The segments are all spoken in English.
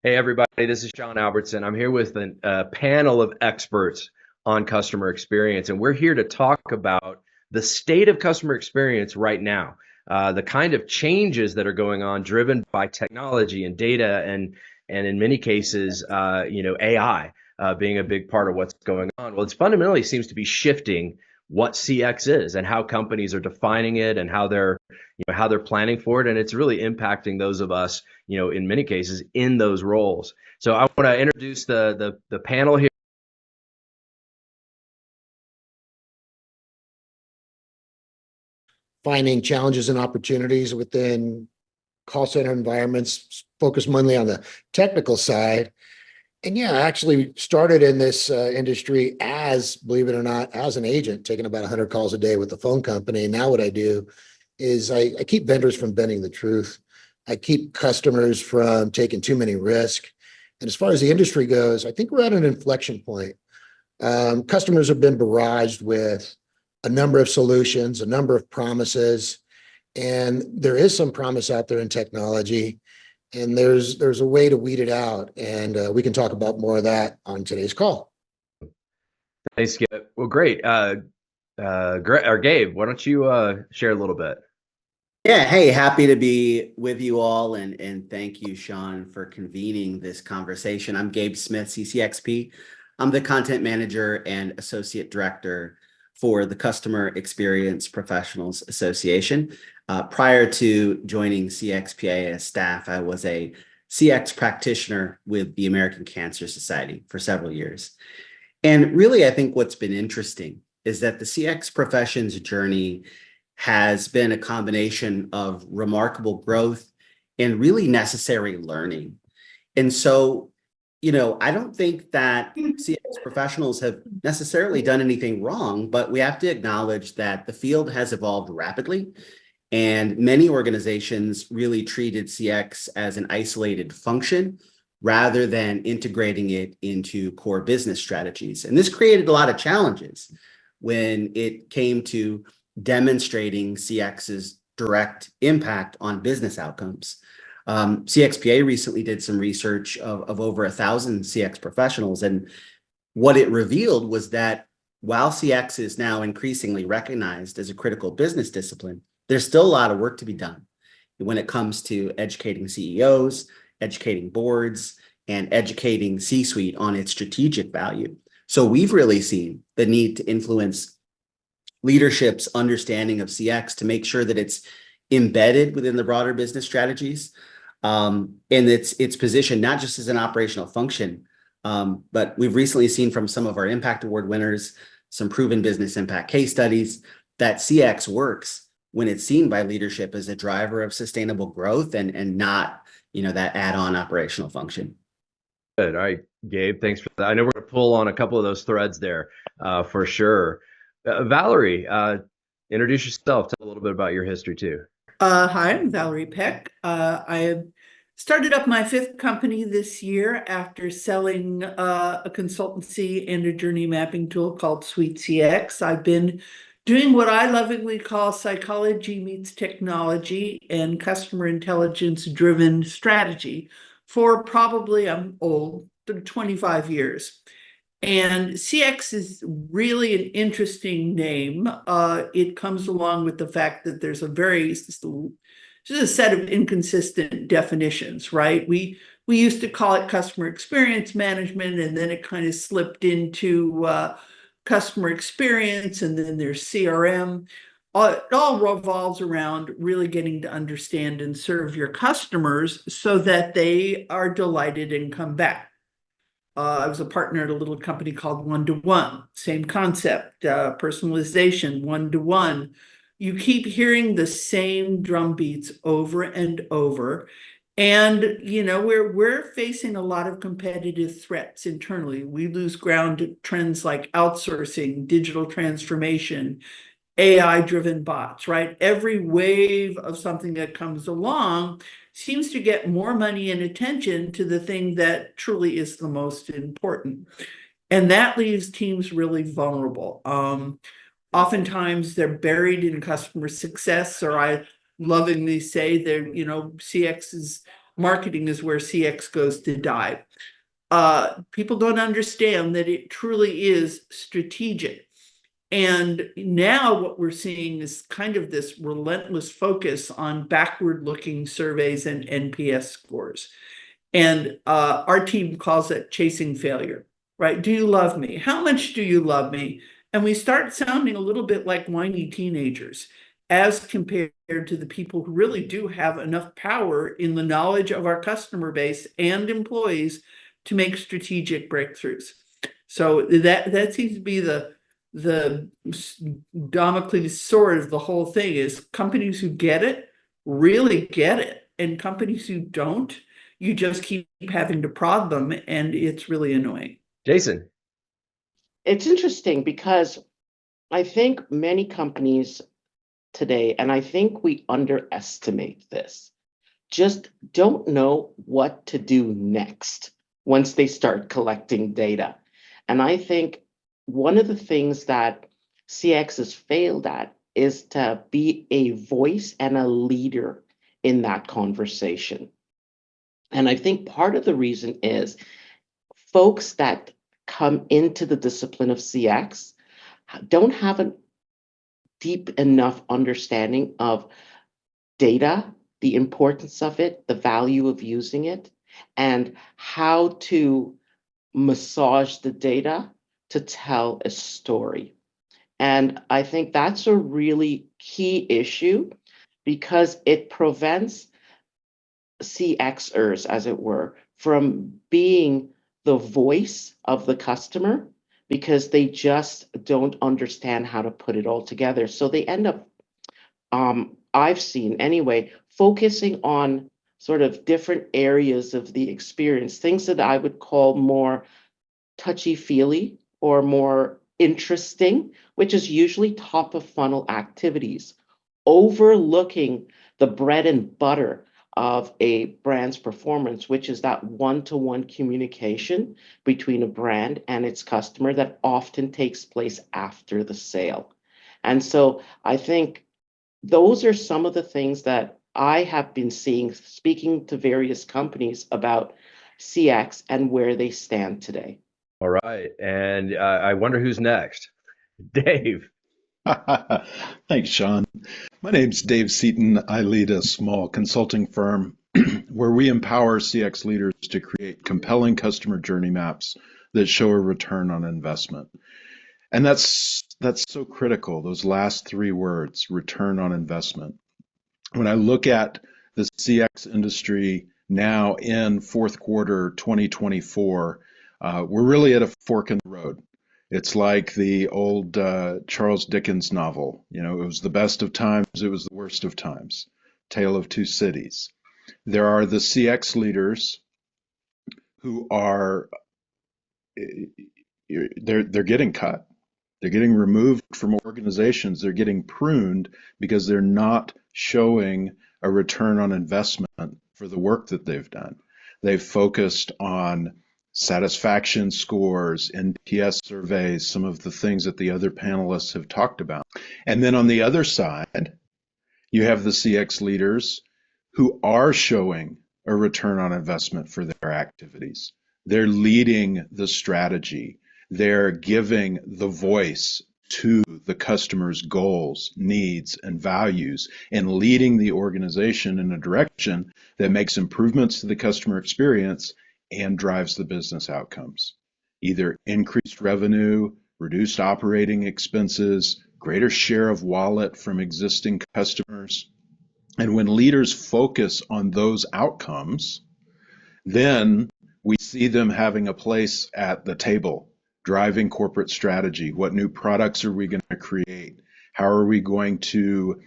Hey, everybody, this is Sean Albertson. I'm here with a panel of experts on customer experience, and we're here to talk about the state of customer experience right now, the kind of changes that are going on driven by technology and data, and in many cases, AI being a big part of what's going on. Well, it's fundamentally seems to be shifting what CX is and how companies are defining it and how they're planning for it, and it's really impacting those of us in many cases in those roles. So I want to introduce the panel here. Finding challenges and opportunities within call center environments, focus mainly on the technical side. And yeah, I actually started in this industry as, believe it or not, as an agent, taking about 100 calls a day with the phone company. And now what I do is I keep vendors from bending the truth. I keep customers from taking too many risks. And as far as the industry goes, I think we're at an inflection point. Customers have been barraged with a number of solutions, a number of promises, and there is some promise out there in technology, and there's a way to weed it out, and we can talk about more of that on today's call. Thanks, Skip. Well, great. Gabe, why don't you share a little bit? Yeah, hey, happy to be with you all, and thank you, Sean, for convening this conversation. I'm Gabe Smith, CCXP. I'm the content manager and associate director for the Customer Experience Professionals Association. Prior to joining CXPA as staff, I was a CX practitioner with the American Cancer Society for several years. And really, I think what's been interesting is that the CX profession's journey has been a combination of remarkable growth and really necessary learning. And so, I don't think that CX professionals have necessarily done anything wrong, but we have to acknowledge that the field has evolved rapidly, and many organizations really treated CX as an isolated function rather than integrating it into core business strategies. And this created a lot of challenges when it came to demonstrating CX's direct impact on business outcomes. CXPA recently did some research of over 1,000 CX professionals, and what it revealed was that while CX is now increasingly recognized as a critical business discipline, there's still a lot of work to be done when it comes to educating CEOs, educating boards, and educating C-suite on its strategic value. So we've really seen the need to influence leadership's understanding of CX to make sure that it's embedded within the broader business strategies, and it's positioned not just as an operational function, but we've recently seen from some of our Impact Award winners, some proven business impact case studies, that CX works when it's seen by leadership as a driver of sustainable growth and not, that add-on operational function. Good. All right, Gabe, thanks for that. I know we're going to pull on a couple of those threads there for sure. Valerie, introduce yourself. Tell a little bit about your history too. Hi, I'm Valerie Peck. I started up my fifth company this year after selling a consultancy and a journey mapping tool called Suite CX. I've been doing what I lovingly call psychology meets technology and customer intelligence driven strategy for probably, I'm old, 25 years. And CX is really an interesting name. It comes along with the fact that there's just a set of inconsistent definitions, right? We used to call it customer experience management, and then it kind of slipped into customer experience, and then there's CRM. It all revolves around really getting to understand and serve your customers so that they are delighted and come back. I was a partner at a little company called One to One. Same concept, personalization, one to one. You keep hearing the same drum beats over and over. And, we're facing a lot of competitive threats internally. We lose ground to trends like outsourcing, digital transformation, AI-driven bots, right? Every wave of something that comes along seems to get more money and attention to the thing that truly is the most important. And that leaves teams really vulnerable. Oftentimes they're buried in customer success, or I lovingly say they're, CX is marketing is where CX goes to die. People don't understand that it truly is strategic. And now what we're seeing is kind of this relentless focus on backward-looking surveys and NPS scores. And our team calls it chasing failure, right? Do you love me? How much do you love me? And we start sounding a little bit like whiny teenagers as compared to the people who really do have enough power in the knowledge of our customer base and employees to make strategic breakthroughs. So that seems to be the Damocles sword of the whole thing, is companies who get it really get it, and companies who don't, you just keep having to prod them, and it's really annoying. Jason. It's interesting because I think many companies today, and I think we underestimate this, just don't know what to do next once they start collecting data. And I think one of the things that CX has failed at is to be a voice and a leader in that conversation. And I think part of the reason is folks that come into the discipline of CX don't have a deep enough understanding of data, the importance of it, the value of using it, and how to massage the data to tell a story. And I think that's a really key issue because it prevents CXers, as it were, from being the voice of the customer because they just don't understand how to put it all together. So they end up, I've seen anyway, focusing on sort of different areas of the experience, things that I would call more touchy-feely or more interesting, which is usually top of funnel activities, overlooking the bread and butter of a brand's performance, which is that one-to-one communication between a brand and its customer that often takes place after the sale. And so I think those are some of the things that I have been seeing, speaking to various companies about CX and where they stand today. All right. And I wonder who's next. Dave. Thanks, Sean. My name's Dave Seaton. I lead a small consulting firm where we empower CX leaders to create compelling customer journey maps that show a return on investment. And that's so critical, those last three words, return on investment. When I look at the CX industry now in fourth quarter 2024, we're really at a fork in the road. It's like the old Charles Dickens novel. You know, it was the best of times, it was the worst of times. Tale of Two Cities. There are the CX leaders who are, they're getting cut. They're getting removed from organizations. They're getting pruned because they're not showing a return on investment for the work that they've done. They've focused on satisfaction scores, NPS surveys, some of the things that the other panelists have talked about. And then on the other side, you have the CX leaders who are showing a return on investment for their activities. They're leading the strategy. They're giving the voice to the customer's goals, needs, and values, and leading the organization in a direction that makes improvements to the customer experience and drives the business outcomes. Either increased revenue, reduced operating expenses, greater share of wallet from existing customers. And when leaders focus on those outcomes, then we see them having a place at the table, driving corporate strategy. What new products are we going to create? How are we going to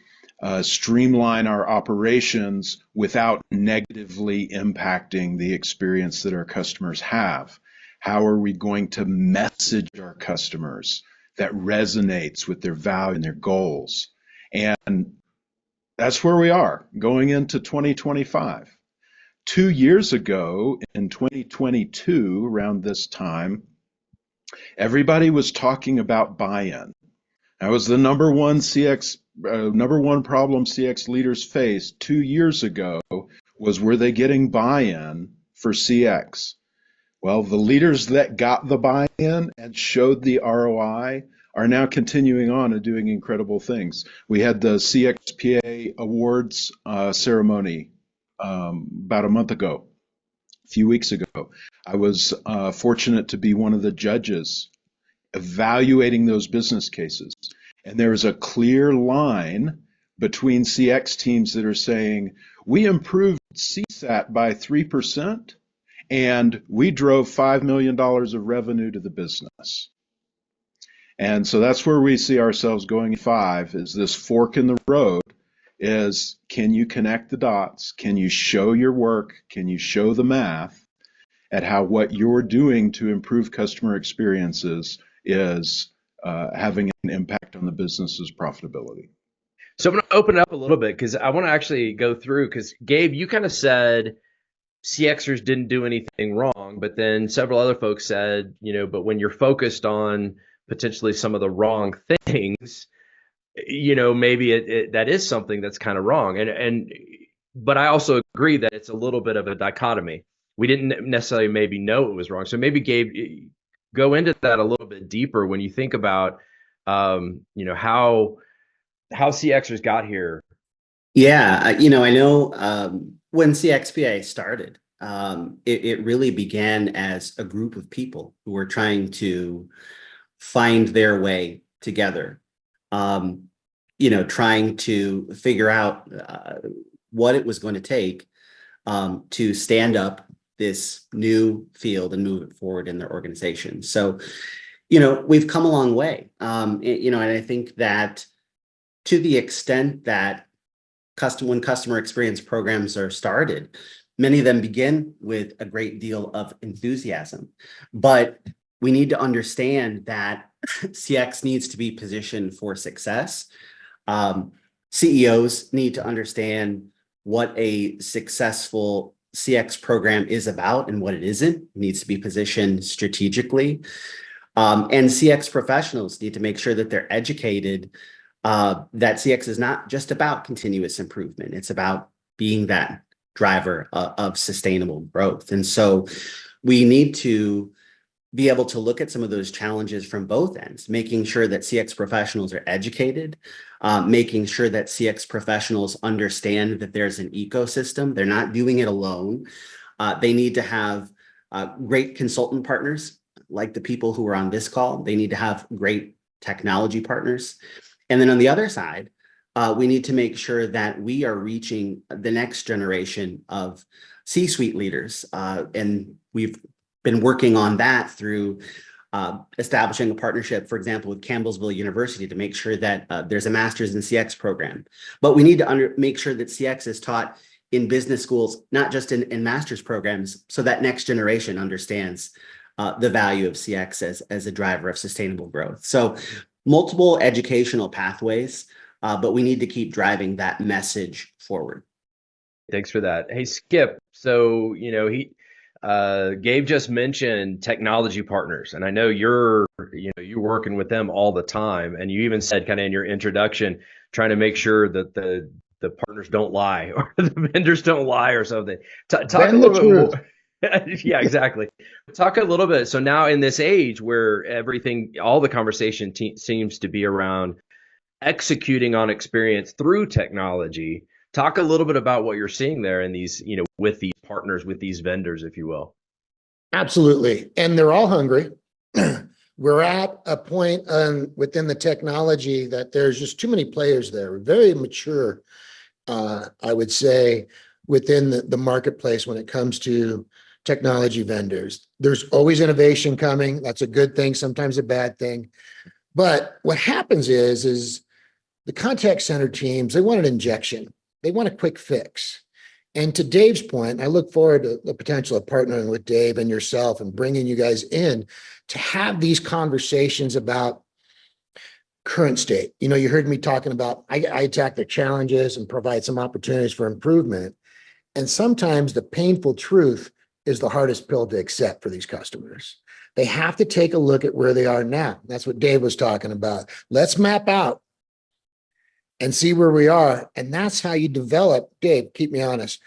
streamline our operations without negatively impacting the experience that our customers have? How are we going to message our customers that resonates with their value and their goals? And that's where we are going into 2025. 2 years ago, in 2022, around this time, everybody was talking about buy-in. That was the number one CX number one problem CX leaders faced 2 years ago was, were they getting buy-in for CX? Well, the leaders that got the buy-in and showed the ROI are now continuing on and doing incredible things. We had the CXPA Awards ceremony about a month ago, a few weeks ago. I was fortunate to be one of the judges evaluating those business cases. And there is a clear line between CX teams that are saying, we improved CSAT by 3%, and we drove $5 million of revenue to the business. And so that's where we see ourselves going in 5, is this fork in the road is, can you connect the dots? Can you show your work? Can you show the math at how what you're doing to improve customer experiences is having an impact on the business's profitability? So I'm going to open it up a little bit because I want to actually go through, because Gabe, you kind of said CXers didn't do anything wrong, but then several other folks said, but when you're focused on potentially some of the wrong things, maybe that is something that's kind of wrong. But I also agree that it's a little bit of a dichotomy. We didn't necessarily maybe know it was wrong. So maybe Gabe, go into that a little bit deeper when you think about, how CXers got here. Yeah, I know when CXPA started, it really began as a group of people who were trying to find their way together, trying to figure out what it was going to take to stand up this new field and move it forward in their organization. So, we've come a long way, and I think that to the extent that when customer experience programs are started, many of them begin with a great deal of enthusiasm, but we need to understand that CX needs to be positioned for success. CEOs need to understand what a successful CX program is about and what it isn't. It needs to be positioned strategically. And CX professionals need to make sure that they're educated that CX is not just about continuous improvement. It's about being that driver of sustainable growth. And so we need to be able to look at some of those challenges from both ends, making sure that CX professionals are educated, making sure that CX professionals understand that there's an ecosystem. They're not doing it alone. They need to have great consultant partners, like the people who are on this call. They need to have great technology partners. And then on the other side, we need to make sure that we are reaching the next generation of C-suite leaders. And we've been working on that through establishing a partnership, for example, with Campbellsville University to make sure that there's a master's in CX program. But we need to make sure that CX is taught in business schools, not just in master's programs, so that next generation understands the value of CX as a driver of sustainable growth. So multiple educational pathways, but we need to keep driving that message forward. Thanks for that. Hey, Skip. So, Gabe just mentioned technology partners, and I know you're working with them all the time. And you even said kind of in your introduction, trying to make sure that the partners don't lie or the vendors don't lie or something. Talk a little bit more. Yeah, exactly. Talk a little bit. So now in this age where all the conversation seems to be around executing on experience through technology, talk a little bit about what you're seeing there in these, with these partners, with these vendors, if you will. Absolutely. And they're all hungry. We're at a point within the technology that there's just too many players there. We're very mature, I would say, within the marketplace when it comes to technology vendors. There's always innovation coming. That's a good thing, sometimes a bad thing. But what happens is the contact center teams, they want an injection. They want a quick fix. And to Dave's point, I look forward to the potential of partnering with Dave and yourself and bringing you guys in to have these conversations about current state. You heard me talking about, I attack the challenges and provide some opportunities for improvement. And sometimes the painful truth is the hardest pill to accept for these customers. They have to take a look at where they are now. That's what Dave was talking about. Let's map out and see where we are. And that's how you develop, Dave, keep me honest,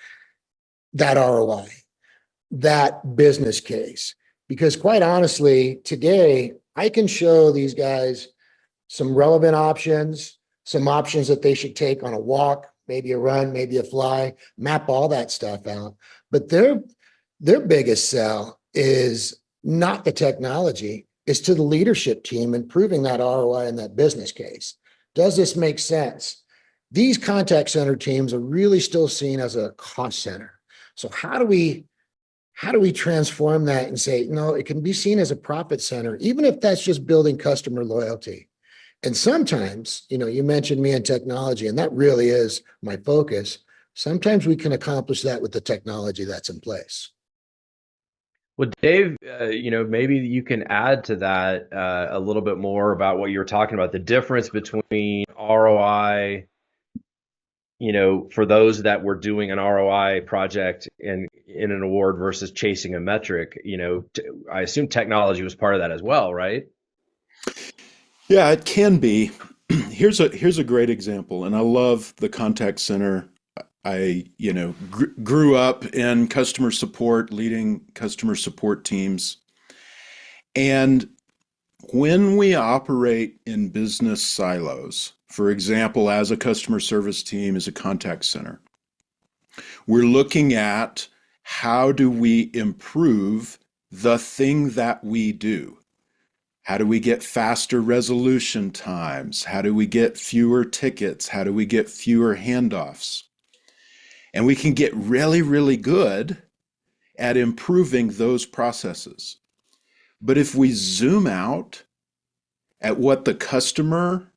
that ROI, that business case. Because quite honestly, today I can show these guys some relevant options, some options that they should take on a walk, maybe a run, maybe a fly, map all that stuff out. But their biggest sell is not the technology, it's to the leadership team improving that ROI and that business case. Does this make sense? These contact center teams are really still seen as a cost center. So how do we transform that and say, no, it can be seen as a profit center, even if that's just building customer loyalty? And sometimes, you mentioned me and technology, and that really is my focus. Sometimes we can accomplish that with the technology that's in place. Well, Dave, maybe you can add to that a little bit more about what you were talking about, the difference between ROI, for those that were doing an ROI project in an award versus chasing a metric. I assume technology was part of that as well, right? Yeah, it can be. Here's a great example, and I love the contact center. I, grew up in customer support, leading customer support teams. And when we operate in business silos, for example, as a customer service team, as a contact center, we're looking at how do we improve the thing that we do? How do we get faster resolution times? How do we get fewer tickets? How do we get fewer handoffs? And we can get really, really good at improving those processes. But if we zoom out at what the customer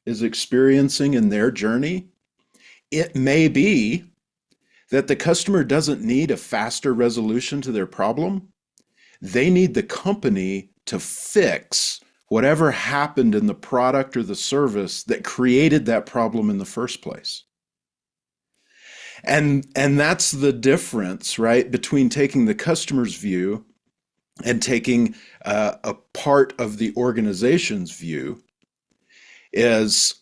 is experiencing in their journey, it may be that the customer doesn't need a faster resolution to their problem. They need the company to fix whatever happened in the product or the service that created that problem in the first place. And that's the difference, right, between taking the customer's view and taking a part of the organization's view, is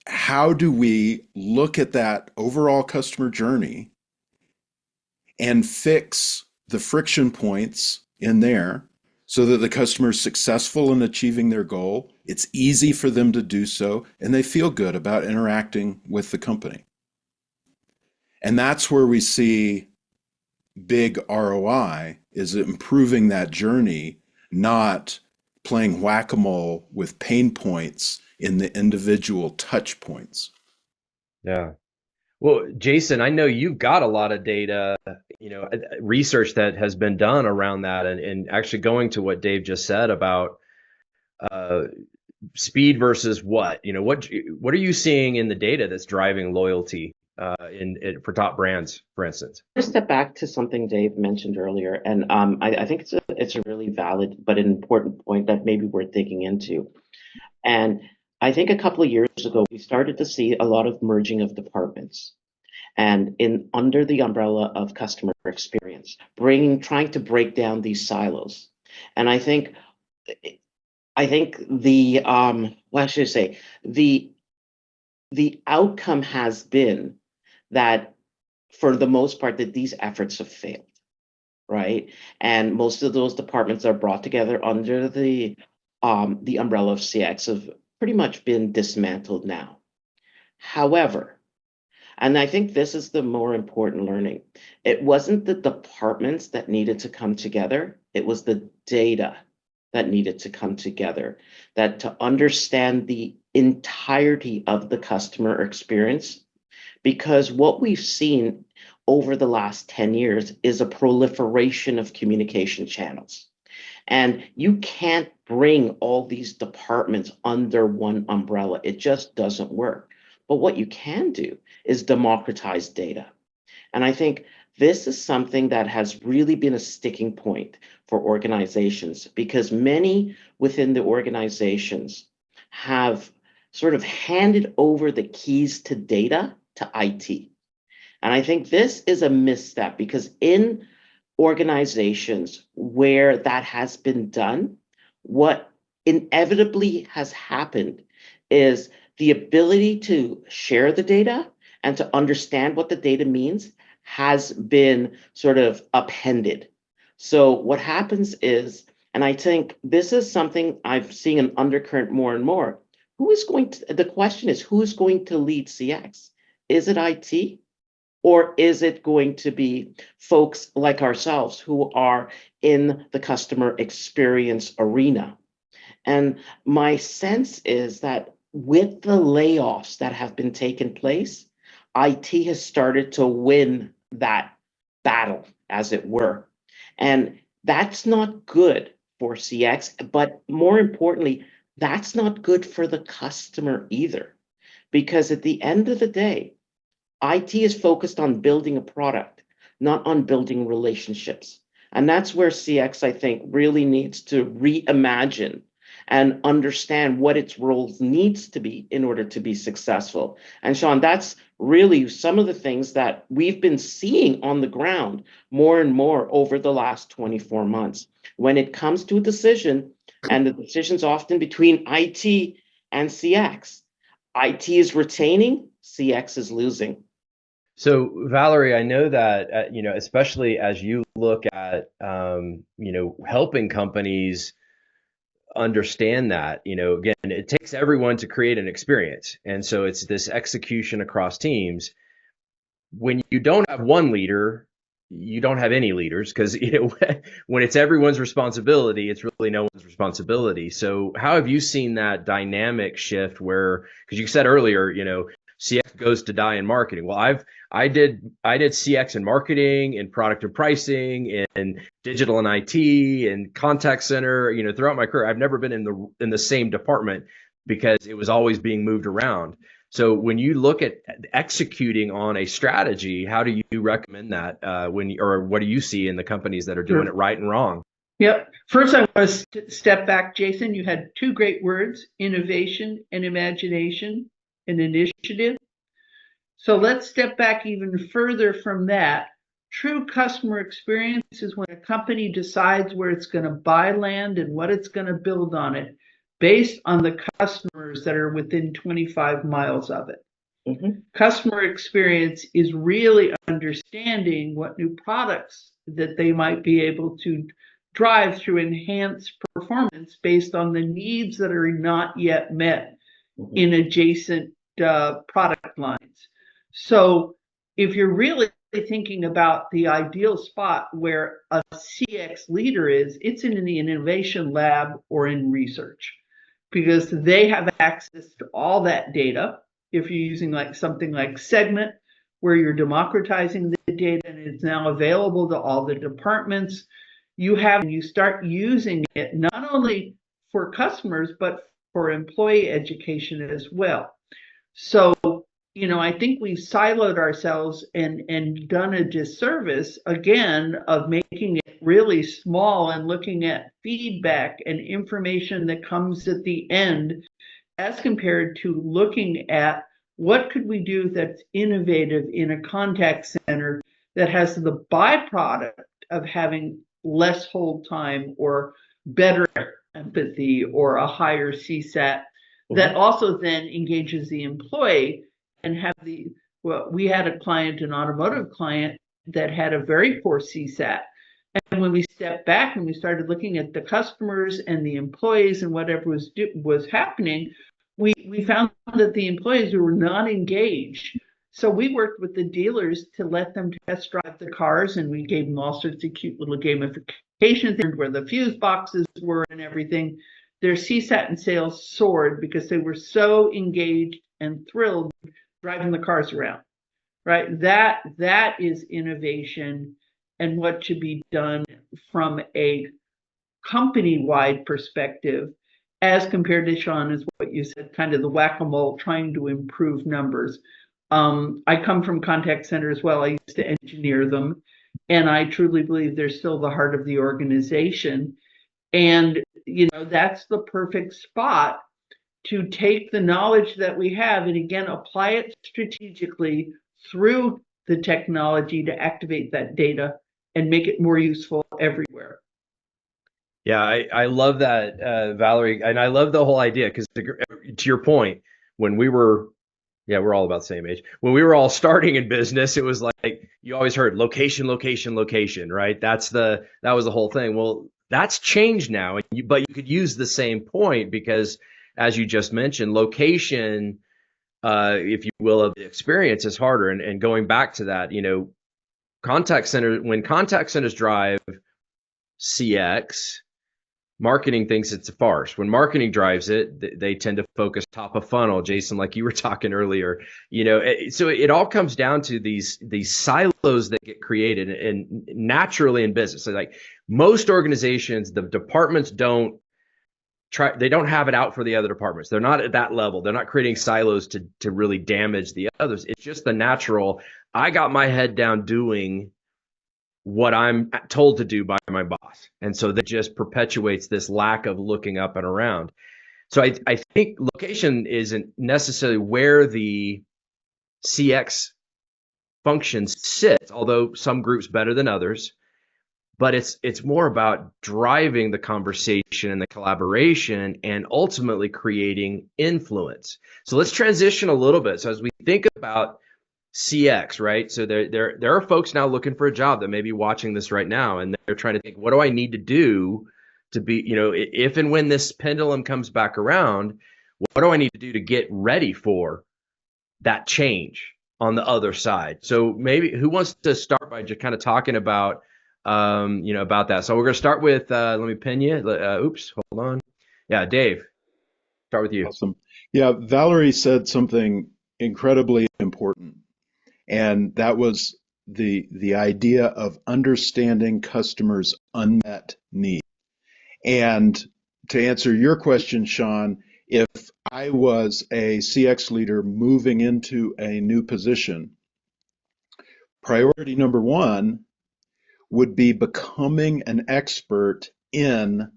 how do we look at that overall customer journey and fix the friction points in there so that the customer is successful in achieving their goal, it's easy for them to do so, and they feel good about interacting with the company. And that's where we see big ROI, is improving that journey, not playing whack-a-mole with pain points in the individual touch points. Yeah. Well, Jason, I know you've got a lot of data, research that has been done around that, and actually going to what Dave just said about speed versus what are you seeing in the data that's driving loyalty for top brands, for instance? Just step back to something Dave mentioned earlier, and I think it's a really valid but an important point that maybe we're digging into. And I think a couple of years ago, we started to see a lot of merging of departments, and under the umbrella of customer experience, trying to break down these silos. And I think the what should I say, the outcome has been that for the most part that these efforts have failed, right? And most of those departments are brought together under the umbrella of CX have pretty much been dismantled now. However, and I think this is the more important learning, it wasn't the departments that needed to come together, it was the data that needed to come together, that to understand the entirety of the customer experience. Because what we've seen over the last 10 years is a proliferation of communication channels. And you can't bring all these departments under one umbrella. It just doesn't work. But what you can do is democratize data. And I think this is something that has really been a sticking point for organizations, because many within the organizations have sort of handed over the keys to data to IT. And I think this is a misstep, because in organizations where that has been done, what inevitably has happened is the ability to share the data and to understand what the data means has been sort of upended. So what happens is, and I think this is something I've seen an undercurrent more and more, the question is, who's going to lead CX? Is it IT? Or is it going to be folks like ourselves who are in the customer experience arena? And my sense is that with the layoffs that have been taking place, IT has started to win that battle, as it were. And that's not good for CX, but more importantly, that's not good for the customer either. Because at the end of the day, IT is focused on building a product, not on building relationships. And that's where CX, I think, really needs to reimagine and understand what its role needs to be in order to be successful. And Sean, that's really some of the things that we've been seeing on the ground more and more over the last 24 months. When it comes to a decision, and the decision's often between IT and CX, IT is retaining, CX is losing. So Valerie, I know that especially as you look at helping companies understand that, again, it takes everyone to create an experience, and so it's this execution across teams. When you don't have one leader, you don't have any leaders, because when it's everyone's responsibility, it's really no one's responsibility. So how have you seen that dynamic shift where, because you said earlier, CX goes to die in marketing. Well, I did CX in marketing and product and pricing and digital and IT and contact center, throughout my career. I've never been in the same department because it was always being moved around. So when you look at executing on a strategy, how do you recommend that or what do you see in the companies that are doing it right and wrong? Yep. First, I want to step back, Jason. You had two great words, innovation and imagination, an initiative. So let's step back even further from that. True customer experience is when a company decides where it's going to buy land and what it's going to build on it based on the customers that are within 25 miles of it. Mm-hmm. Customer experience is really understanding what new products that they might be able to drive through enhanced performance based on the needs that are not yet met in adjacent product lines. So if you're really thinking about the ideal spot where a CX leader is, it's in the innovation lab or in research, because they have access to all that data. If you're using like something like Segment, where you're democratizing the data and it's now available to all the departments, you start using it not only for customers, but for employee education as well. So, I think we've siloed ourselves and done a disservice, again, of making it really small and looking at feedback and information that comes at the end, as compared to looking at what could we do that's innovative in a contact center that has the byproduct of having less hold time or better empathy or a higher CSAT that also then engages the employee and we had a client, an automotive client, that had a very poor CSAT. And when we stepped back and we started looking at the customers and the employees and whatever was happening, we found that the employees were not engaged. So we worked with the dealers to let them test drive the cars, and we gave them all sorts of cute little gamifications where the fuse boxes were and everything. Their CSAT and sales soared because they were so engaged and thrilled driving the cars around, right? That is innovation and what should be done from a company-wide perspective, as compared to, Sean, is what you said, kind of the whack-a-mole trying to improve numbers. I come from contact center as well. I used to engineer them, and I truly believe they're still the heart of the organization. And, that's the perfect spot to take the knowledge that we have and, again, apply it strategically through the technology to activate that data and make it more useful everywhere. Yeah, I love that, Valerie. And I love the whole idea because, to your point, when we were, yeah, we're all about the same age. When we were all starting in business, it was like you always heard location, location, location, right? That was the whole thing. Well, that's changed now, but you could use the same point because, as you just mentioned, location, if you will, of the experience is harder. And going back to that, when contact centers drive CX, marketing thinks it's a farce. When marketing drives it, they tend to focus top of funnel. Jason, like you were talking earlier, so it all comes down to these silos that get created and naturally in business. So like most organizations, the departments don't have it out for the other departments. They're not at that level. They're not creating silos to really damage the others. It's just the natural. I got my head down doing what I'm told to do by my boss. And so that just perpetuates this lack of looking up and around. So I think location isn't necessarily where the CX function sits, although some groups better than others. But it's more about driving the conversation and the collaboration and ultimately creating influence. So let's transition a little bit. So as we think about CX, right? So there are folks now looking for a job that may be watching this right now, and they're trying to think, what do I need to do to be, if and when this pendulum comes back around, what do I need to do to get ready for that change on the other side? So maybe who wants to start by just kind of talking about, about that? So we're going to start with, let me pin you. Oops, hold on. Yeah, Dave, start with you. Awesome. Yeah, Valerie said something incredibly important. And that was the idea of understanding customers' unmet need. And to answer your question, Sean, if I was a CX leader moving into a new position, priority number one would be becoming an expert in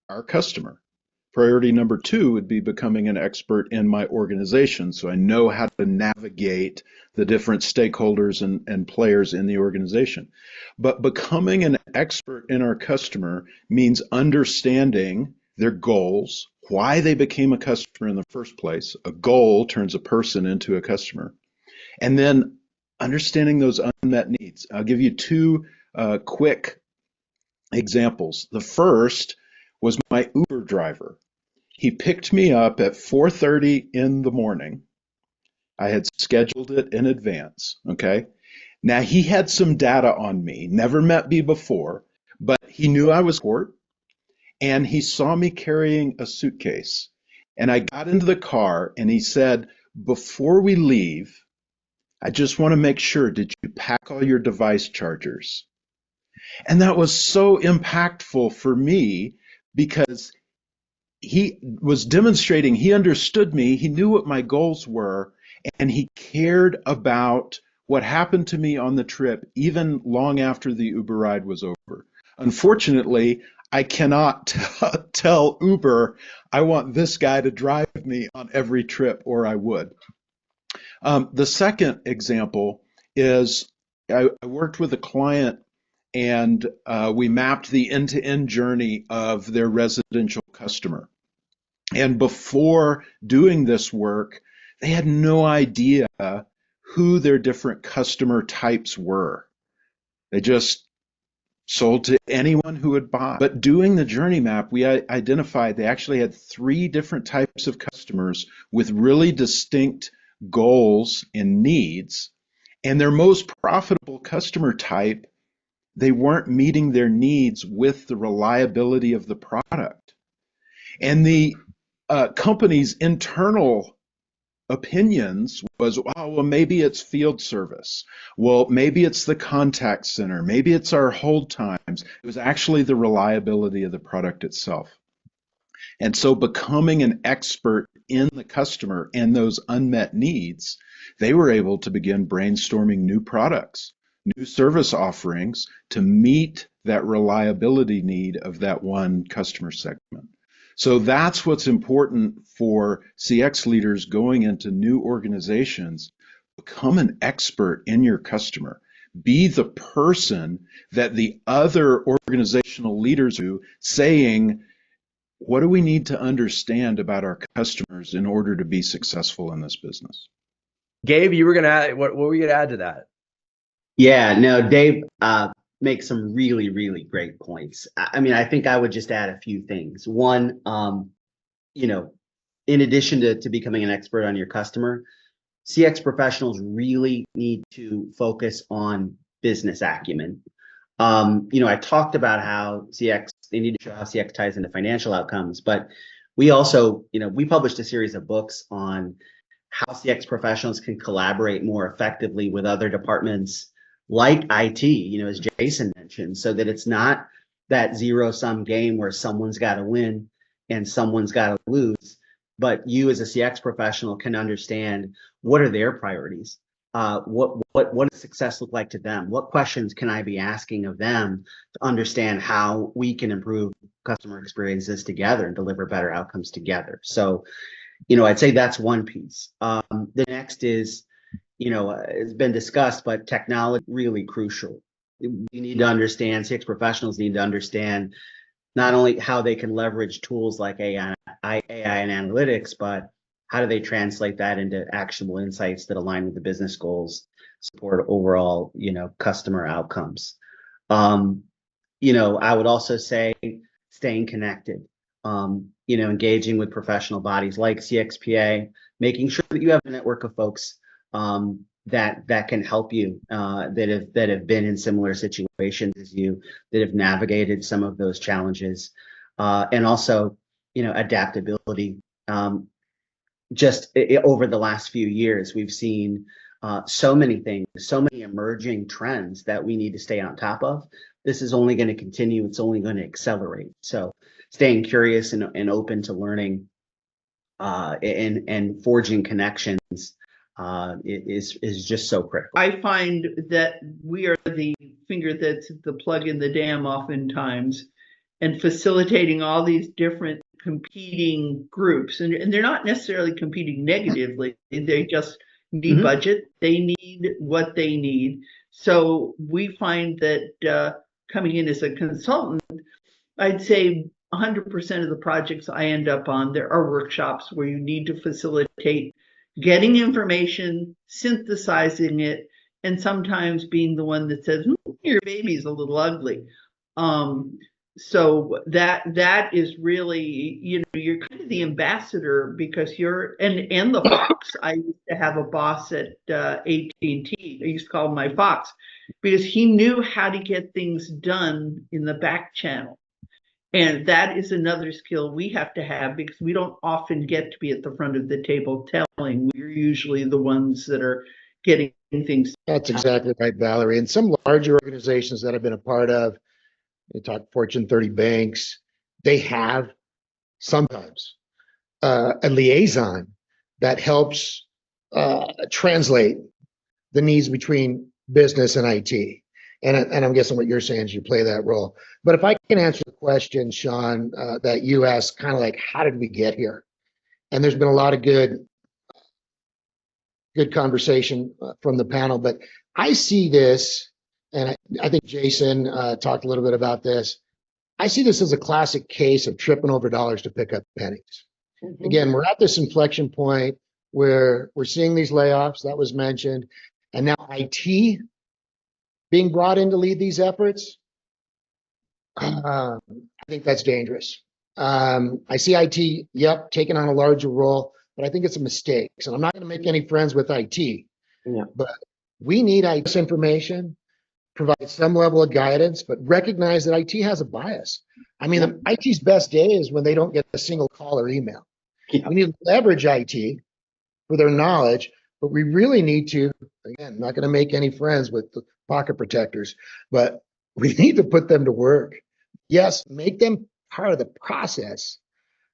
our customer. Priority number two would be becoming an expert in my organization, so I know how to navigate the different stakeholders and players in the organization. But becoming an expert in our customer means understanding their goals, why they became a customer in the first place. A goal turns a person into a customer. And then understanding those unmet needs. I'll give you two quick examples. The first was my Uber driver. He picked me up at 4:30 in the morning. I had scheduled it in advance, okay? Now, he had some data on me, never met me before, but he knew I was short, and he saw me carrying a suitcase. And I got into the car, and he said, before we leave, I just want to make sure, did you pack all your device chargers? And that was so impactful for me because he was demonstrating he understood me, he knew what my goals were, and he cared about what happened to me on the trip, even long after the Uber ride was over. Unfortunately, I cannot tell Uber, I want this guy to drive me on every trip, or I would. The second example is I worked with a client and we mapped the end-to-end journey of their residential customer. And before doing this work, they had no idea who their different customer types were. They just sold to anyone who would buy. But doing the journey map, we identified they actually had 3 different types of customers with really distinct goals and needs. And their most profitable customer type, they weren't meeting their needs with the reliability of the product. And the company's internal opinions was, oh, well, maybe it's field service. Well, maybe it's the contact center. Maybe it's our hold times. It was actually the reliability of the product itself. And so becoming an expert in the customer and those unmet needs, they were able to begin brainstorming new products, new service offerings to meet that reliability need of that one customer segment. So that's what's important for CX leaders going into new organizations. Become an expert in your customer. Be the person that the other organizational leaders do, saying, What do we need to understand about our customers in order to be successful in this business? Gabe, you were gonna add, what were you gonna add to that? Yeah, no, Dave makes some really, really great points. I mean, I think I would just add a few things. One, you know, in addition to becoming an expert on your customer, CX professionals really need to focus on business acumen. You know, I talked about how they need to show how CX ties into financial outcomes, but we also, you know, we published a series of books on how CX professionals can collaborate more effectively with other departments like IT, you know, as Jason mentioned, so that it's not that zero-sum game where someone's got to win and someone's got to lose, but you as a CX professional can understand what are their priorities. What does success look like to them? What questions can I be asking of them to understand how we can improve customer experiences together and deliver better outcomes together? So, you know, I'd say that's one piece. The next is, you know, it's been discussed, but technology really crucial. You need to understand, CX professionals need to understand not only how they can leverage tools like AI and analytics, but how do they translate that into actionable insights that align with the business goals, support overall, you know, customer outcomes. You know, I would also say staying connected, you know, engaging with professional bodies like CXPA, making sure that you have a network of folks that can help you, that have been in similar situations as you, that have navigated some of those challenges, and also, you know, adaptability. Over the last few years, we've seen so many things, so many emerging trends that we need to stay on top of. This is only going to continue. It's only going to accelerate. So staying curious and open to learning and forging connections is just so critical. I find that we are the finger that's the plug in the dam oftentimes, and facilitating all these different competing groups. And they're not necessarily competing negatively. They just need budget. They need what they need. So we find that coming in as a consultant, I'd say 100% of the projects I end up on, there are workshops where you need to facilitate getting information, synthesizing it, and sometimes being the one that says, your baby's a little ugly. So that is really, you know, you're kind of the ambassador because you're, and the fox. I used to have a boss at AT&T. I used to call him my fox because he knew how to get things done in the back channel. And that is another skill we have to have because we don't often get to be at the front of the table telling. We're usually the ones that are getting things. That's exactly right, Valerie. And some larger organizations that I've been a part of, you talk Fortune 30 banks, they have sometimes a liaison that helps translate the needs between business and IT. And I'm guessing what you're saying is you play that role. But if I can answer the question, Sean, that you asked, kind of like, how did we get here? And there's been a lot of good conversation from the panel, but I see this, and I think Jason talked a little bit about this. I see this as a classic case of tripping over dollars to pick up pennies. Again, we're at this inflection point where we're seeing these layoffs that was mentioned, and now IT being brought in to lead these efforts. I think that's dangerous. I see IT, taking on a larger role, but I think it's a mistake. So I'm not going to make any friends with IT, but we need IT information, provide some level of guidance, but recognize that IT has a bias. I mean, IT's best day is when they don't get a single call or email. We need to leverage IT for their knowledge, but we really need to, again, not going to make any friends with the pocket protectors, but we need to put them to work. Yes, make them part of the process,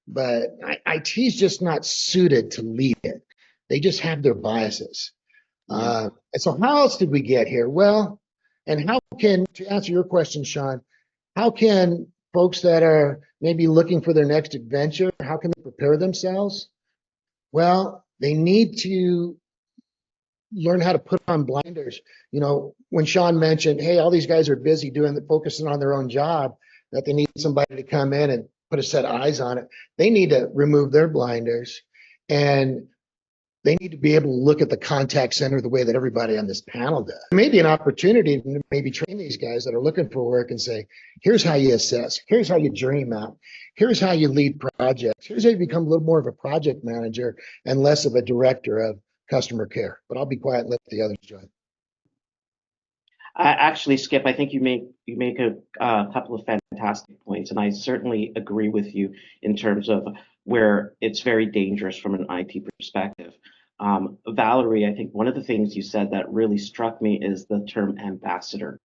but IT's just not suited to lead it. They just have their biases. And so how else did we get here? Well, and how can, to answer your question, Sean, how can folks that are maybe looking for their next adventure, how can they prepare themselves? Well, they need to learn how to put on blinders. You know, when Sean mentioned, hey, all these guys are busy focusing on their own job, that they need somebody to come in and put a set of eyes on it. They need to remove their blinders, and they need to be able to look at the contact center the way that everybody on this panel does. Maybe an opportunity to maybe train these guys that are looking for work and say, here's how you assess, here's how you dream out, here's how you lead projects, here's how you become a little more of a project manager and less of a director of customer care. But I'll be quiet and let the others join. Actually, Skip, I think you make a couple of fantastic points, and I certainly agree with you in terms of where it's very dangerous from an IT perspective. Valerie, I think one of the things you said that really struck me is the term ambassador.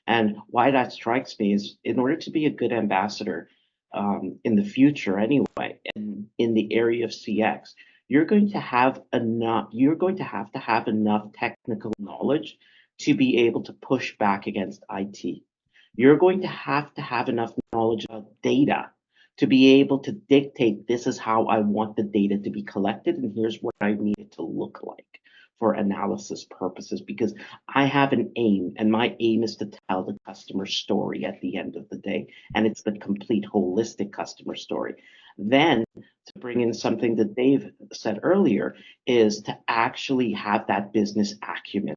And why that strikes me is, in order to be a good ambassador in the future anyway, and in the area of CX, you're going to have to have enough technical knowledge to be able to push back against IT. You're going to have enough knowledge of data to be able to dictate, this is how I want the data to be collected, and here's what I need it to look like for analysis purposes, because I have an aim, and my aim is to tell the customer story at the end of the day, and it's the complete holistic customer story. Then, to bring in something that Dave said earlier, is to actually have that business acumen.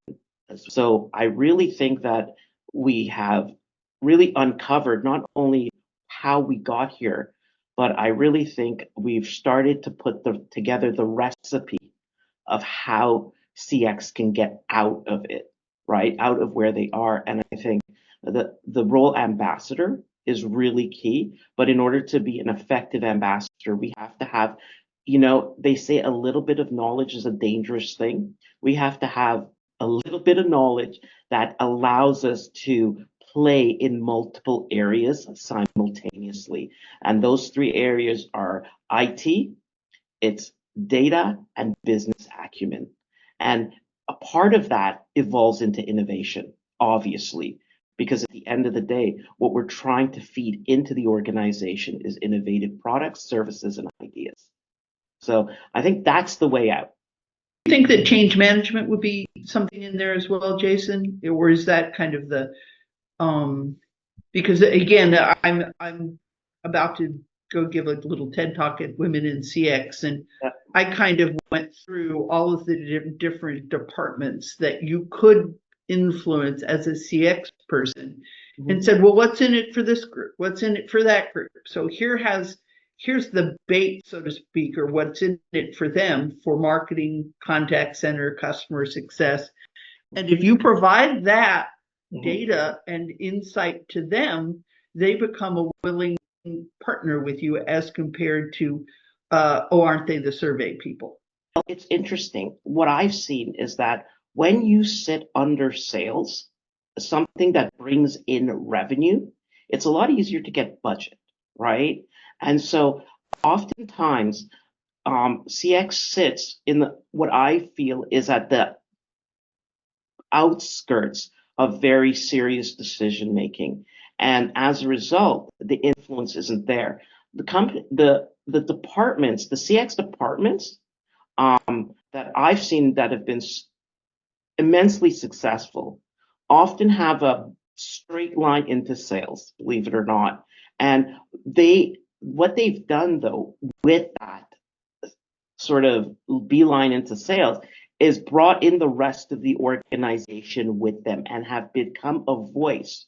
So I really think that we have really uncovered not only how we got here, but I really think we've started to put together the recipe of how CX can get out of it, right? Out of where they are. And I think the role ambassador is really key. But in order to be an effective ambassador, we have to have, they say a little bit of knowledge is a dangerous thing. We have to have a little bit of knowledge that allows us to play in multiple areas simultaneously. And those three areas are IT, it's data, and business acumen. And a part of that evolves into innovation, obviously, because at the end of the day, what we're trying to feed into the organization is innovative products, services, and ideas. So I think that's the way out. You think that change management would be something in there as well, Jason? Or is that kind of the because again, I'm about to go give a little TED talk at Women in CX, and I kind of went through all of the different departments that you could influence as a CX person, and said, well, what's in it for this group? What's in it for that group? So here's the bait, so to speak, or what's in it for them for marketing, contact center, customer success. And if you provide that data and insight to them, they become a willing partner with you as compared to, aren't they the survey people? It's interesting. What I've seen is that when you sit under sales, something that brings in revenue, it's a lot easier to get budget, right? And so oftentimes CX sits in what I feel is at the outskirts of very serious decision making, and as a result, the influence isn't there. The departments, the CX departments that I've seen that have been immensely successful, often have a straight line into sales, believe it or not. And what they've done though with that sort of beeline into sales is brought in the rest of the organization with them and have become a voice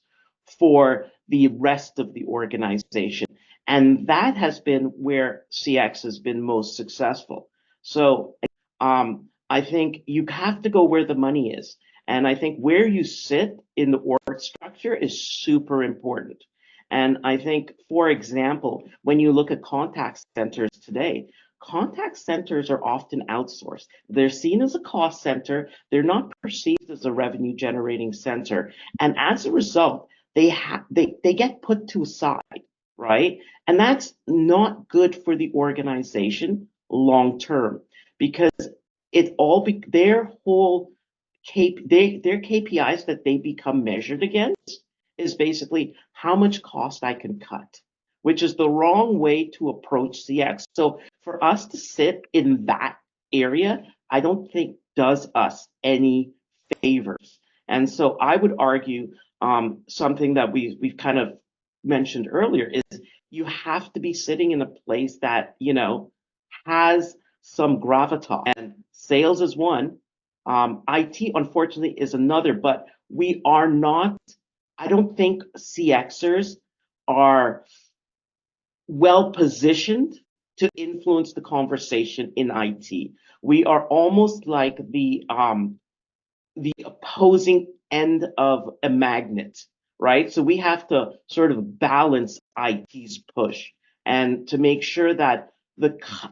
for the rest of the organization. And that has been where CX has been most successful. So I think you have to go where the money is. And I think where you sit in the org structure is super important. And I think, for example, when you look at contact centers today, contact centers are often outsourced. They're seen as a cost center. They're not perceived as a revenue generating center. And as a result, they get put to a side, right? And that's not good for the organization long term, because their KPIs that they become measured against is basically how much cost I can cut, which is the wrong way to approach CX. So for us to sit in that area, I don't think does us any favors. And so I would argue something that we've kind of mentioned earlier is you have to be sitting in a place that, has some gravitas. And sales is one. IT, unfortunately, is another, but we are not, I don't think CXers are well positioned to influence the conversation in IT. We are almost like the opposing end of a magnet, right? So we have to sort of balance IT's push and to make sure that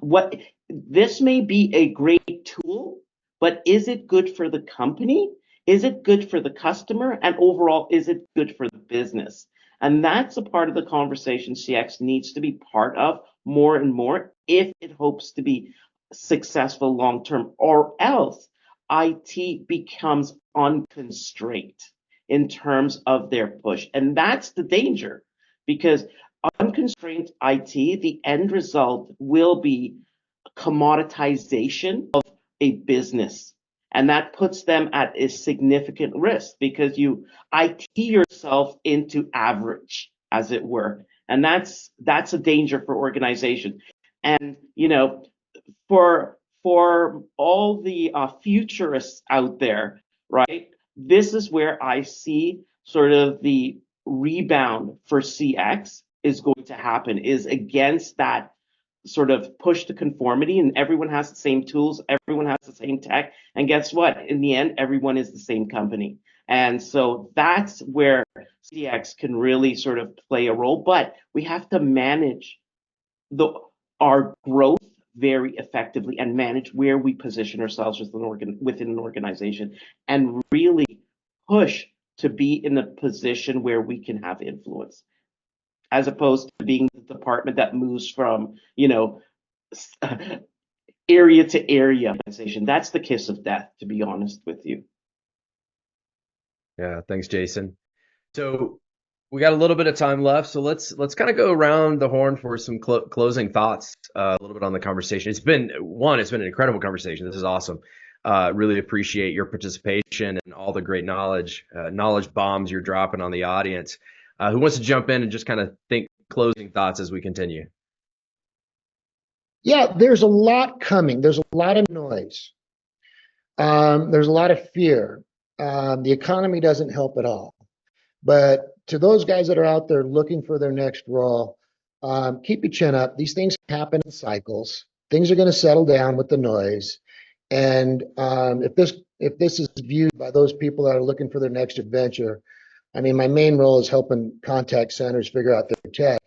what this may be a great tool, but is it good for the company? Is it good for the customer? And overall, is it good for the business? And that's a part of the conversation CX needs to be part of more and more if it hopes to be successful long term, or else IT becomes unconstrained in terms of their push. And that's the danger, because unconstrained IT, the end result will be commoditization of a business. And that puts them at a significant risk because you IT yourself into average, as it were. And that's a danger for organization. And for all the futurists out there, right? This is where I see sort of the rebound for CX is going to happen, is against that sort of push to conformity, and everyone has the same tools, everyone has the same tech, and guess what? In the end, everyone is the same company. And so that's where CX can really sort of play a role, but we have to manage our growth very effectively and manage where we position ourselves within an organization and really push to be in a position where we can have influence, as opposed to being the department that moves from, area to area organization. That's the kiss of death, to be honest with you. Yeah, thanks, Jason. So we got a little bit of time left, so let's kind of go around the horn for some closing thoughts, a little bit on the conversation. It's been an incredible conversation. This is awesome. Really appreciate your participation and all the great knowledge bombs you're dropping on the audience. Who wants to jump in and just kind of think closing thoughts as we continue? Yeah, there's a lot coming. There's a lot of noise. There's a lot of fear. The economy doesn't help at all. But to those guys that are out there looking for their next role, keep your chin up. These things happen in cycles. Things are going to settle down with the noise. And if this is viewed by those people that are looking for their next adventure, I mean, my main role is helping contact centers figure out their tech.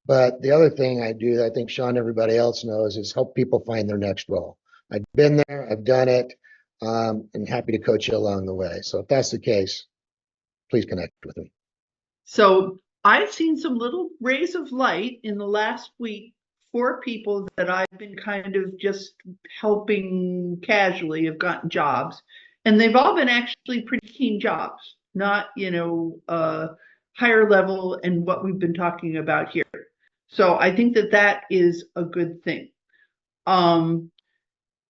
But the other thing I do that I think Sean and everybody else knows is help people find their next role. I've been there, I've done it, and happy to coach you along the way. So if that's the case, please connect with me. So I've seen some little rays of light in the last week for people that I've been kind of just helping casually have gotten jobs. And they've all been actually pretty keen jobs, not, higher level and what we've been talking about here. So I think that is a good thing. And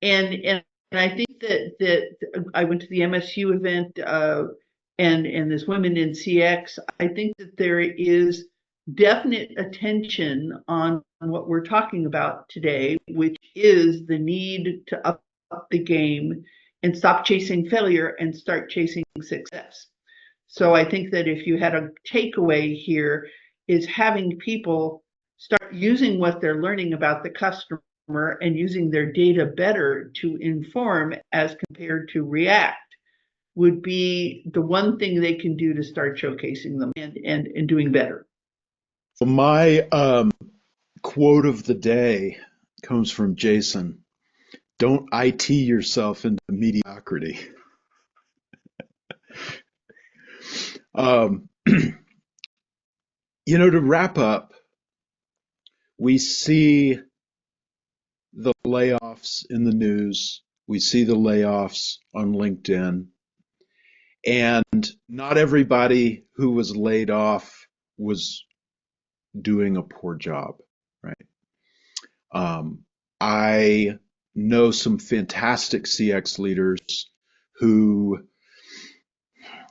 I think that I went to the MSU event, and this Women in CX. I think that there is definite attention on what we're talking about today, which is the need to up the game and stop chasing failure and start chasing success. So I think that if you had a takeaway here, is having people start using what they're learning about the customer and using their data better to inform as compared to react would be the one thing they can do to start showcasing them and doing better. Well, my quote of the day comes from Jason. Don't IT yourself into mediocrity. To wrap up, we see the layoffs in the news. We see the layoffs on LinkedIn. And not everybody who was laid off was doing a poor job, right? I know some fantastic CX leaders who,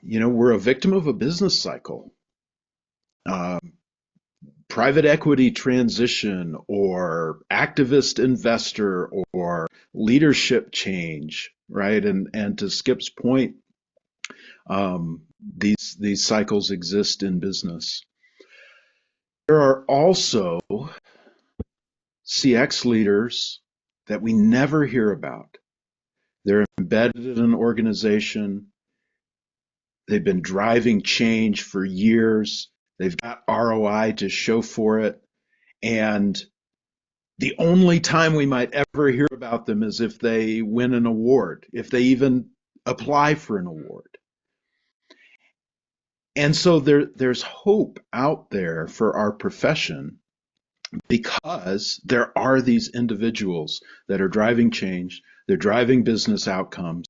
were a victim of a business cycle. private equity transition or activist investor or leadership change, right? And to Skip's point, these cycles exist in business. There are also CX leaders that we never hear about. They're embedded in an organization. They've been driving change for years. They've got ROI to show for it. And the only time we might ever hear about them is if they win an award, if they even apply for an award. And so there's hope out there for our profession because there are these individuals that are driving change, they're driving business outcomes,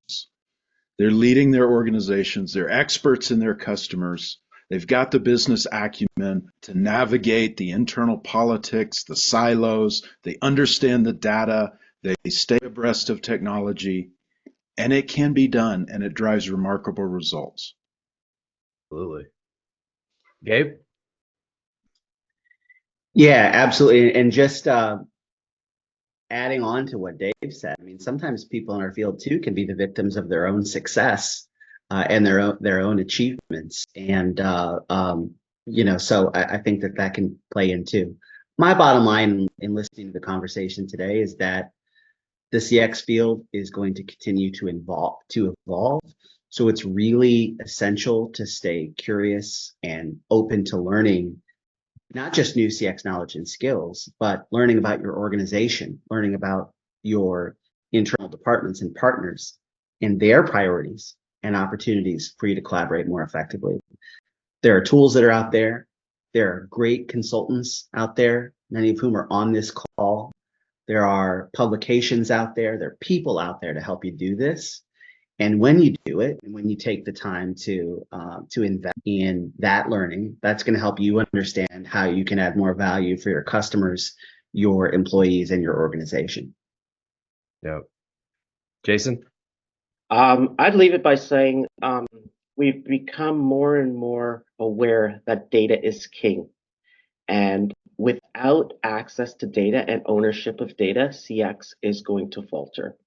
they're leading their organizations, they're experts in their customers, they've got the business acumen to navigate the internal politics, the silos, they understand the data, they stay abreast of technology, and it can be done, and it drives remarkable results. Absolutely. Gabe? Yeah, absolutely. And just adding on to what Dave said, I mean, sometimes people in our field too can be the victims of their own success and their own achievements. And so I think that can play into my bottom line in listening to the conversation today is that the CX field is going to continue to evolve. So it's really essential to stay curious and open to learning not just new CX knowledge and skills, but learning about your organization, learning about your internal departments and partners and their priorities and opportunities for you to collaborate more effectively. There are tools that are out there. There are great consultants out there, many of whom are on this call. There are publications out there. There are people out there to help you do this. And when you do it, and when you take the time to invest in that learning, that's going to help you understand how you can add more value for your customers, your employees, and your organization. Yeah. Jason? I'd leave it by saying we've become more and more aware that data is king. And without access to data and ownership of data, CX is going to falter.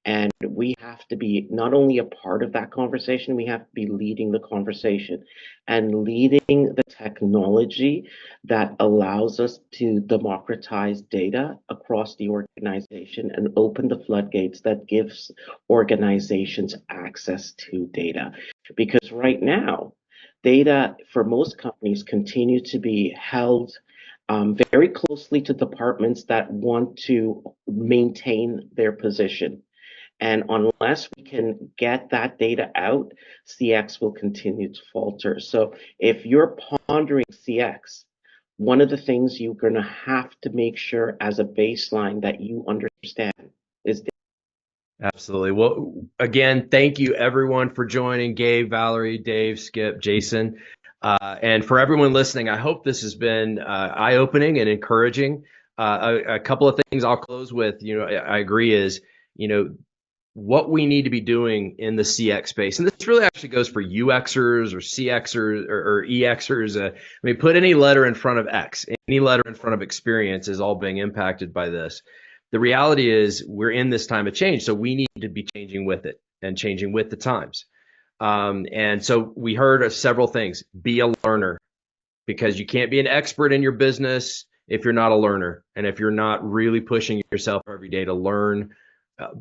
And we have to be not only a part of that conversation, we have to be leading the conversation and leading the technology that allows us to democratize data across the organization and open the floodgates that gives organizations access to data. Because right now, data for most companies continue to be held very closely to departments that want to maintain their position. And unless we can get that data out, CX will continue to falter. So if you're pondering CX, one of the things you're going to have to make sure as a baseline that you understand is data. Absolutely. Well, again, thank you everyone for joining. Gabe, Valerie, Dave, Skip, Jason. And for everyone listening, I hope this has been eye-opening and encouraging. A couple of things I'll close with, I agree is, what we need to be doing in the CX space. And this really actually goes for UXers or CXers or EXers. Put any letter in front of X, any letter in front of experience is all being impacted by this. The reality is we're in this time of change, so we need to be changing with it and changing with the times. And so we heard several things. Be a learner, because you can't be an expert in your business if you're not a learner and if you're not really pushing yourself every day to learn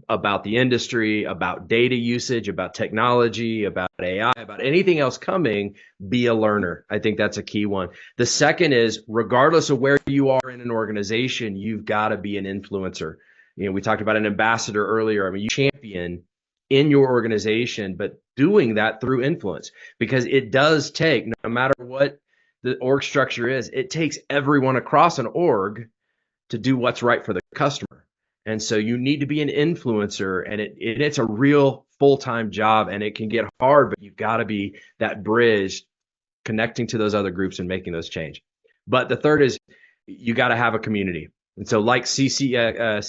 about the industry, about data usage, about technology, about AI, about anything else coming. Be a learner. I think that's a key one. The second is, regardless of where you are in an organization, you've got to be an influencer. We talked about an ambassador earlier. You champion in your organization, but doing that through influence, because it does take, no matter what the org structure is, it takes everyone across an org to do what's right for the customer. And so you need to be an influencer, and it's a real full-time job, and it can get hard, but you've got to be that bridge connecting to those other groups and making those change. But the third is you got to have a community. And so like CCXPA,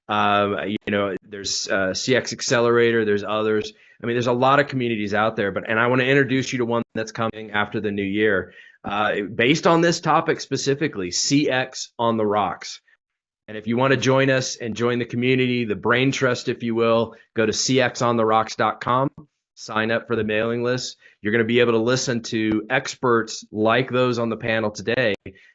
there's CX Accelerator, there's others. I mean, there's a lot of communities out there, and I want to introduce you to one that's coming after the new year, based on this topic specifically, CX on the Rocks. And if you want to join us and join the community, the brain trust, if you will, go to cxontherocks.com, sign up for the mailing list. You're going to be able to listen to experts like those on the panel today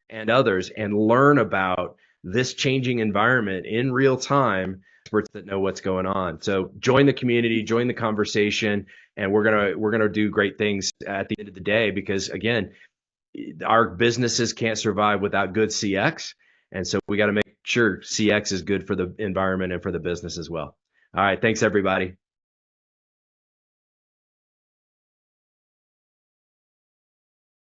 and others and learn about this changing environment in real time, experts that know what's going on. So join the community, join the conversation, and we're going to do great things at the end of the day, because again, our businesses can't survive without good CX. And so we got to make sure CX is good for the environment and for the business as well. All right. Thanks, everybody.